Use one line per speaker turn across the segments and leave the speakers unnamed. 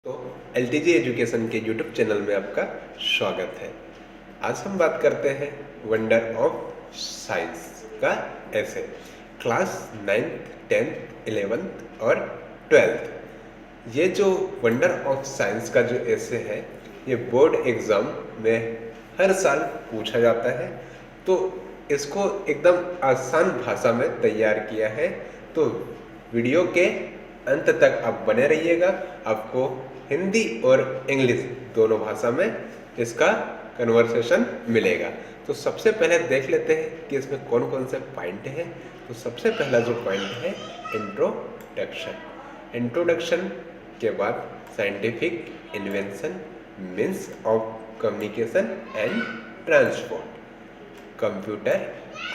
तो LTG education के YouTube channel में आपका स्वागत है। आज हम बात करते हैं वंडर ऑफ साइंस का ऐसे क्लास 9th 10th 11th और 12th। ये जो वंडर ऑफ साइंस का जो ऐसे है ये बोर्ड एग्जाम में हर साल पूछा जाता है, तो इसको एकदम आसान भाषा में तैयार किया है। तो वीडियो के अंत तक आप बने रहिएगा, आपको हिंदी और इंग्लिश दोनों भाषा में इसका कन्वर्सेशन मिलेगा। तो सबसे पहले देख लेते हैं कि इसमें कौन कौन से पॉइंट हैं। तो सबसे पहला जो पॉइंट है इंट्रोडक्शन। इंट्रोडक्शन के बाद scientific invention, means of communication and transport, computer,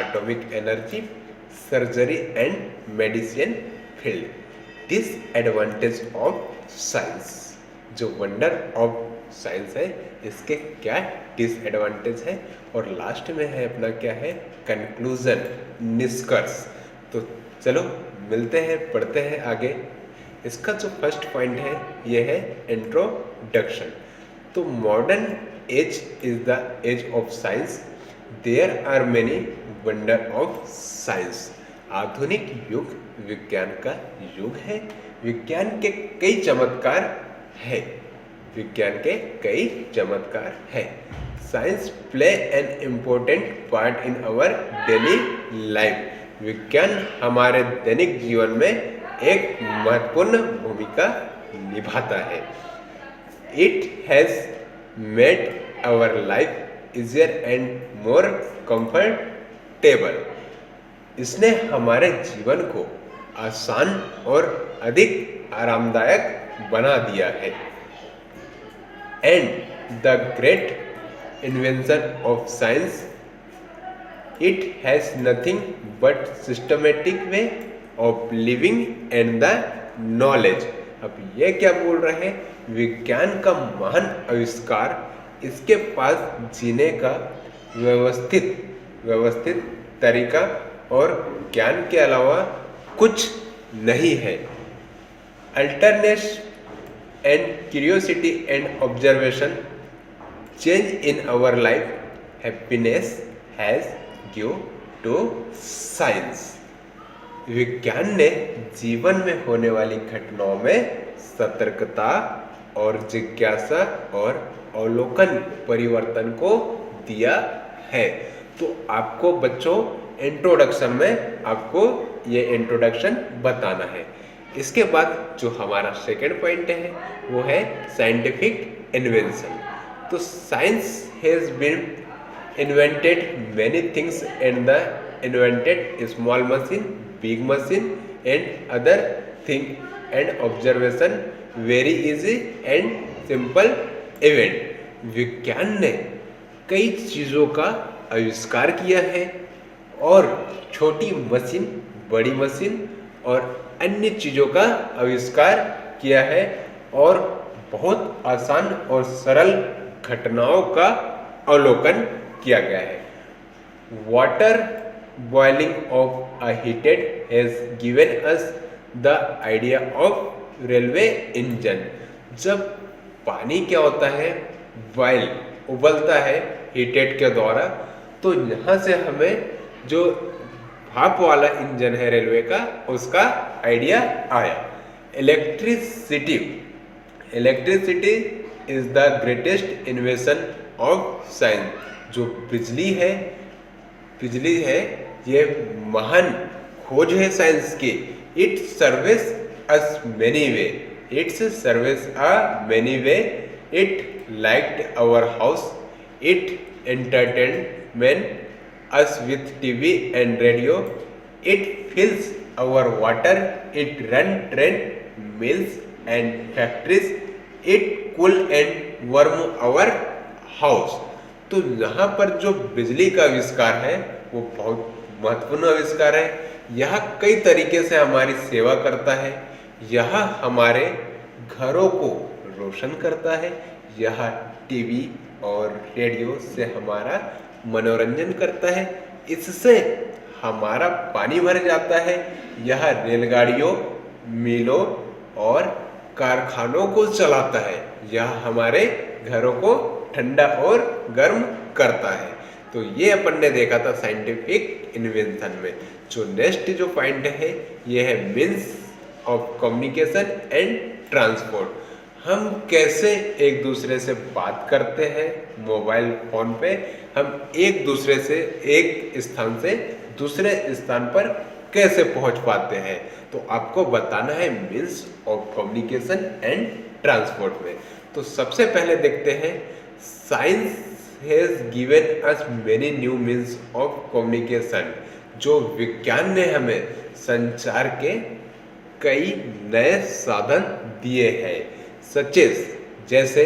atomic energy, surgery and medicine field, disadvantage of science. जो वंडर ऑफ साइंस है इसके क्या डिसएडवांटेज है, और लास्ट में है अपना क्या है कंक्लूजन, निष्कर्ष। तो चलो मिलते हैं, पढ़ते हैं आगे। इसका जो फर्स्ट पॉइंट है ये है इंट्रोडक्शन। तो modern age is the age of science, there are many wonder of science. आधुनिक युग विज्ञान का युग है, विज्ञान के कई चमत्कार है, विज्ञान के कई चमत्कार है। Science play an important part in our daily life. विज्ञान हमारे दैनिक जीवन में एक महत्वपूर्ण भूमिका निभाता है। It has made our life easier and more comfortable. इसने हमारे जीवन को आसान और अधिक आरामदायक बना दिया है। And the great invention of science, it has nothing but systematic way of living and the knowledge. अब ये क्या बोल रहे हैं, विज्ञान का महान आविष्कार, इसके पास जीने का व्यवस्थित तरीका और ज्ञान के अलावा कुछ नहीं है। Alertness and curiosity and observation change in our life, happiness has give to science. विज्ञान ने जीवन में होने वाली घटनाओं में सतर्कता और जिज्ञासा और अवलोकन परिवर्तन को दिया है। तो आपको बच्चों इंट्रोडक्शन में आपको ये इंट्रोडक्शन बताना है। इसके बाद जो हमारा सेकेंड पॉइंट है वो है साइंटिफिक इन्वेंशन। तो science has been invented many things and the invented small machine, big machine and other thing and observation very easy and simple event. विज्ञान ने कई चीज़ों का आविष्कार किया है और छोटी मशीन, बड़ी मशीन और अन्य चीज़ों का आविष्कार किया है, और बहुत आसान और सरल घटनाओं का अवलोकन किया गया है। Water boiling of a heated has given us the idea of railway engine. जब पानी क्या होता है, बॉइल उबलता है हीटेड के द्वारा, तो यहाँ से हमें जो भाप वाला इंजन है रेलवे का, उसका आइडिया आया। Electricity is the greatest invention of science. जो बिजली है ये महान खोज है साइंस की। It service us many way, it liked our house, it entertainment us with TV and radio, it fills our water, it run train, mills and factories, it cool and warm our house। तो यहाँ पर जो बिजली का आविष्कार है वो बहुत महत्वपूर्ण आविष्कार है। यह कई तरीके से हमारी सेवा करता है, यह हमारे घरों को रोशन करता है, यह टीवी और रेडियो से हमारा मनोरंजन करता है, इससे हमारा पानी भर जाता है। यह रेलगाड़ियों, मिलों और कारखानों को चलाता है, यह हमारे घरों को ठंडा और गर्म करता है। तो ये अपन ने देखा था साइंटिफिक इन्वेंशन में। जो नेक्स्ट जो पॉइंट है ये है means of communication and transport. हम कैसे एक दूसरे से बात करते हैं मोबाइल फोन पे, हम एक दूसरे से एक स्थान से दूसरे स्थान पर कैसे पहुंच पाते हैं, तो आपको बताना है means of communication and transport में। तो सबसे पहले देखते हैं science has given us many new means of communication. जो विज्ञान ने हमें संचार के कई नए साधन दिए हैं, सचेस जैसे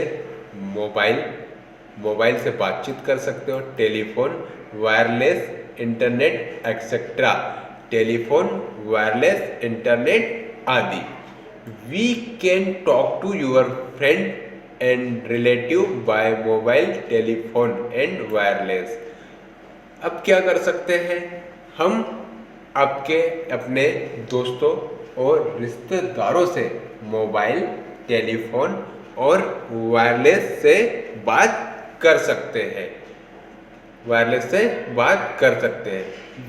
मोबाइल से बातचीत कर सकते हो, telephone, wireless internet etcetera, telephone, wireless internet आदि। We can talk to your friend and relative by mobile, telephone and wireless. अब क्या कर सकते हैं हम आपके अपने दोस्तों और रिश्तेदारों से मोबाइल, टेलीफोन और वायरलेस से बात कर सकते हैं,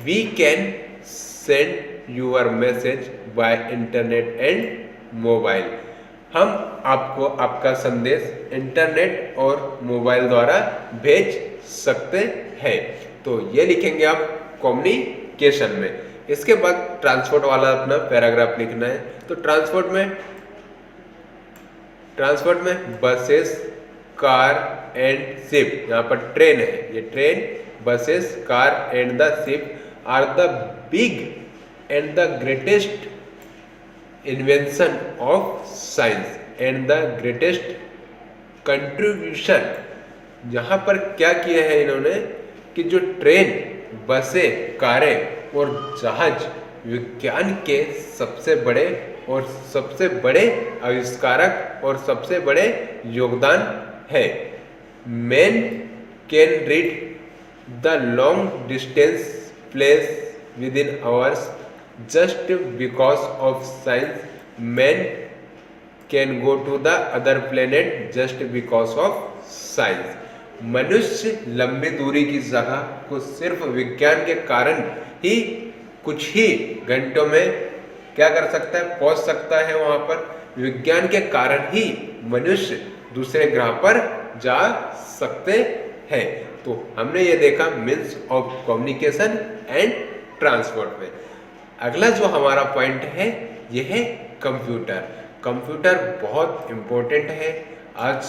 we can send your message by internet and mobile. हम आपको आपका संदेश इंटरनेट और मोबाइल द्वारा भेज सकते हैं। तो ये लिखेंगे आप कम्युनिकेशन में। इसके बाद ट्रांसपोर्ट वाला अपना पैराग्राफ लिखना है। तो ट्रांसपोर्ट में बसेस, कार एंड शिप, यहाँ पर ट्रेन है, ये train, buses, car and the ship are the big and the greatest invention of science and the greatest contribution. यहाँ पर क्या किया है इन्होंने कि जो ट्रेन, बसें, कारें और जहाज विज्ञान के सबसे बड़े आविष्कारक और सबसे बड़े योगदान है। Man can read the long distance place within hours just because of science. Man can go to the other planet just because of science. मनुष्य लंबी दूरी की जगह को सिर्फ विज्ञान के कारण ही कुछ ही घंटों में क्या कर सकता है, पहुंच सकता है वहां पर। विज्ञान के कारण ही मनुष्य दूसरे ग्रह पर जा सकते हैं। तो हमने ये देखा means of communication and transport में। अगला जो हमारा पॉइंट है यह है कंप्यूटर। कंप्यूटर बहुत इम्पोर्टेंट है। आज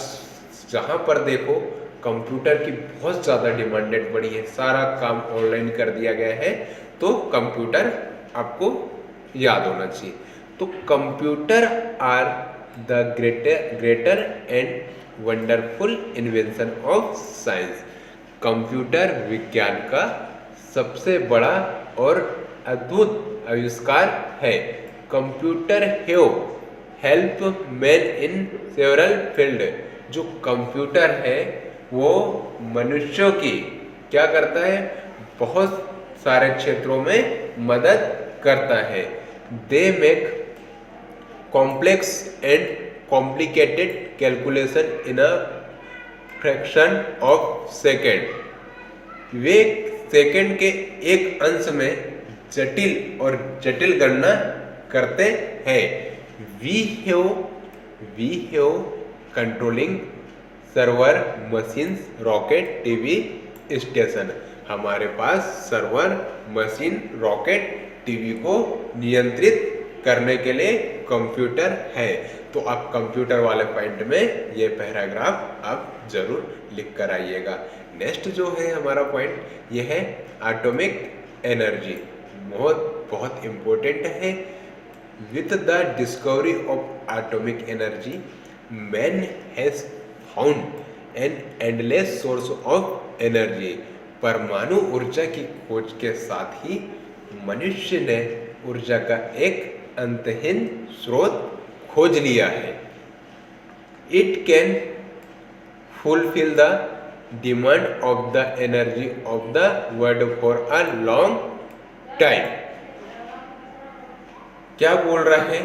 जहाँ पर देखो कंप्यूटर की बहुत ज़्यादा डिमांडेड बढ़ी है, सारा काम ऑनलाइन कर दिया गया है, तो कंप्यूटर आपको याद होना चाहिए। तो computer are the greater and wonderful invention of science. Computer विज्ञान का सबसे बड़ा और अद्भुत आविष्कार है। Computer have help man in several field. जो कंप्यूटर है वो मनुष्यों की क्या करता है, बहुत सारे क्षेत्रों में मदद करता है। They make complex and complicated calculation in a fraction of second. वे सेकेंड के एक अंश में जटिल गणना करते हैं। We have controlling server, machines, rocket, TV station. हमारे पास सर्वर, मशीन, रॉकेट, टीवी को नियंत्रित करने के लिए कंप्यूटर है। तो आप कंप्यूटर वाले पॉइंट में ये पैराग्राफ आप जरूर लिख कर आइएगा। नेक्स्ट जो है हमारा पॉइंट ये है एटॉमिक एनर्जी। बहुत इम्पोर्टेंट है। With the discovery of atomic energy man has found an endless source of energy. परमाणु ऊर्जा की खोज के साथ ही मनुष्य ने ऊर्जा का एक अंतहीन स्रोत खोज लिया है। It can fulfil the demand of the energy of the world for a long time. क्या बोल रहा है,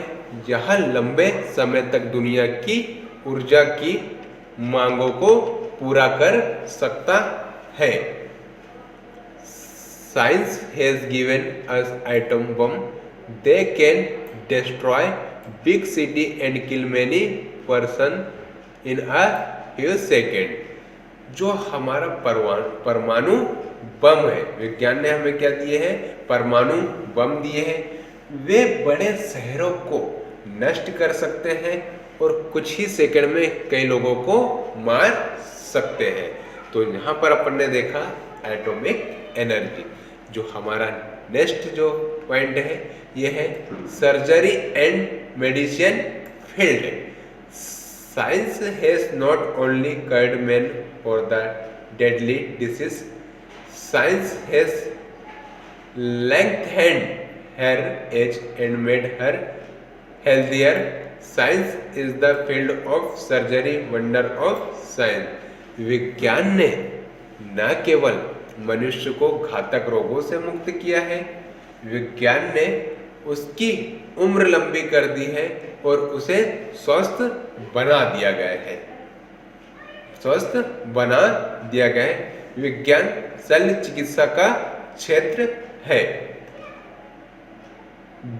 यह लंबे समय तक दुनिया की ऊर्जा की मांगों को पूरा कर सकता है। Science has given us atom bomb, they can destroy big city and kill many person in a few second. जो हमारा परमाणु बम है, विज्ञान ने हमें क्या दिए हैं, परमाणु बम दिए हैं। वे बड़े शहरों को नष्ट कर सकते हैं और कुछ ही सेकंड में कई लोगों को मार सकते हैं। तो यहाँ पर अपन ने देखा एटॉमिक एनर्जी। जो हमारा नेक्स्ट जो पॉइंट है ये है surgery and medicine field. Science has not only cured men for the deadly disease, science has lengthened her age and made her healthier. Science is the field of surgery, wonder of science। विज्ञान ने न केवल मनुष्य को घातक रोगों से मुक्त किया है, विज्ञान ने उसकी उम्र लंबी कर दी है और उसे स्वस्थ बना दिया गया है, स्वस्थ बना दिया गया है। विज्ञान शल्य चिकित्सा का क्षेत्र है।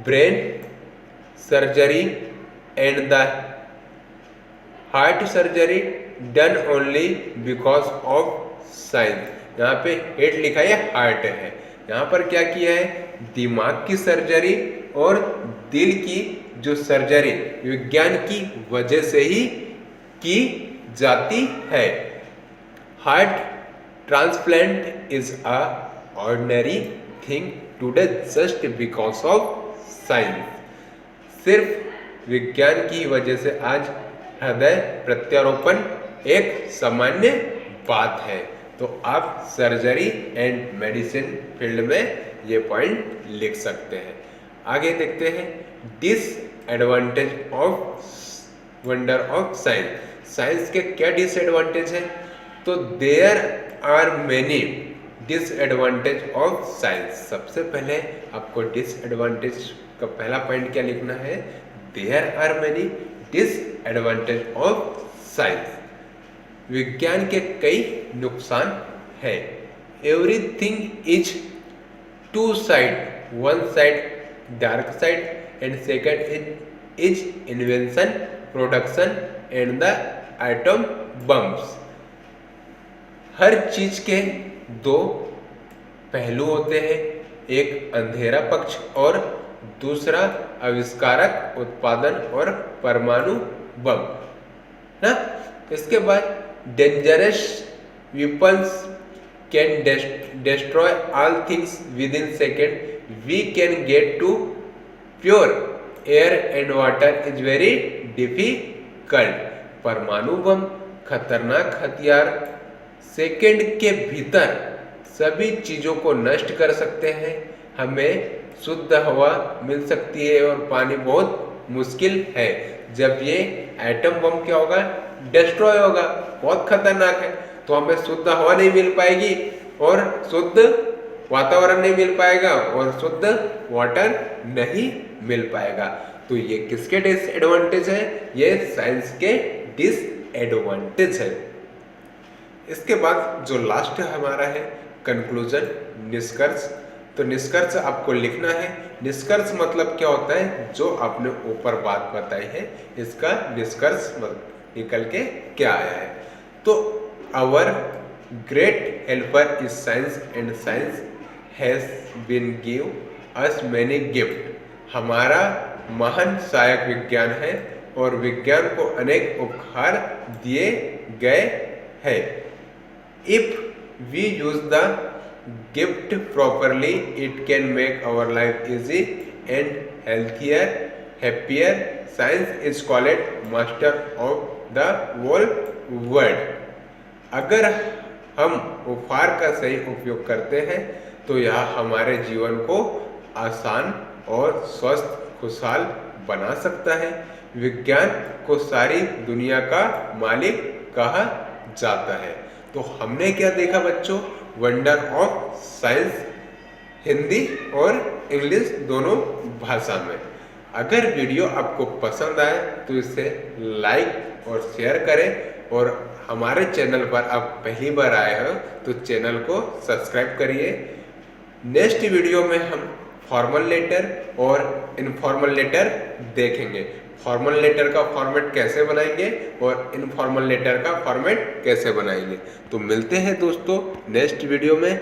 Brain surgery and the heart surgery done only because of science. यहाँ पे हेड लिखा है हार्ट है, यहाँ पर क्या किया है, दिमाग की सर्जरी और दिल की जो सर्जरी विज्ञान की वजह से ही की जाती है। Heart transplant is a ordinary thing today just because of science. सिर्फ विज्ञान की वजह से आज हृदय प्रत्यारोपण एक सामान्य बात है। तो आप सर्जरी एंड मेडिसिन फील्ड में ये पॉइंट लिख सकते हैं। आगे देखते हैं disadvantage of wonder of science. Science के क्या डिसएडवांटेज है, तो there are many disadvantage of science. सबसे पहले आपको डिसएडवांटेज का पहला पॉइंट क्या लिखना है, there are many disadvantage of science. विज्ञान के कई नुकसान है। Everything is two side, one side dark side and second is invention, production and the atom bombs. हर चीज के दो पहलू होते हैं, एक अंधेरा पक्ष और दूसरा आविष्कारक, उत्पादन और परमाणु बम ना। इसके बाद dangerous weapons can destroy all things within second. We can get to pure air and water is very difficult. परमाणु बम खतरनाक हथियार सेकंड के भीतर सभी चीजों को नष्ट कर सकते हैं। हमें शुद्ध हवा मिल सकती है और पानी बहुत मुश्किल है। जब ये एटम बम क्या होगा, डिस्ट्रॉय होगा, बहुत खतरनाक है। तो हमें शुद्ध हवा नहीं मिल पाएगी और शुद्ध वातावरण नहीं मिल पाएगा और शुद्ध वाटर नहीं मिल पाएगा। तो ये किसके डिसएडवांटेज है, ये साइंस के डिसएडवांटेज है। इसके बाद जो लास्ट हमारा है कंक्लूजन, निष्कर्ष। तो निष्कर्ष आपको लिखना है। निष्कर्ष मतलब क्या होता है, जो आपने ऊपर बात बताई है इसका निष्कर्ष निकल के क्या आया है। तो our great helper is science and science has been give us many gift. हमारा महान सहायक विज्ञान है और विज्ञान को अनेक उपहार दिए गए हैं। If we use the gift properly it can make our life easy and healthier, happier. Science is called master of the whole world. अगर हम उपहार का सही उपयोग करते हैं तो यह हमारे जीवन को आसान और स्वस्थ खुशहाल बना सकता है। विज्ञान को सारी दुनिया का मालिक कहा जाता है। तो हमने क्या देखा बच्चों, वंडर ऑफ साइंस हिंदी और इंग्लिश दोनों भाषा में। अगर वीडियो आपको पसंद आए तो इसे लाइक और शेयर करें, और हमारे चैनल पर आप पहली बार आए हो तो चैनल को सब्सक्राइब करिए। नेक्स्ट वीडियो में हम फॉर्मल लेटर और इनफॉर्मल लेटर देखेंगे। फॉर्मल लेटर का फॉर्मेट कैसे बनाएंगे और इनफॉर्मल लेटर का फॉर्मेट कैसे बनाएंगे। तो मिलते हैं दोस्तों नेक्स्ट वीडियो में।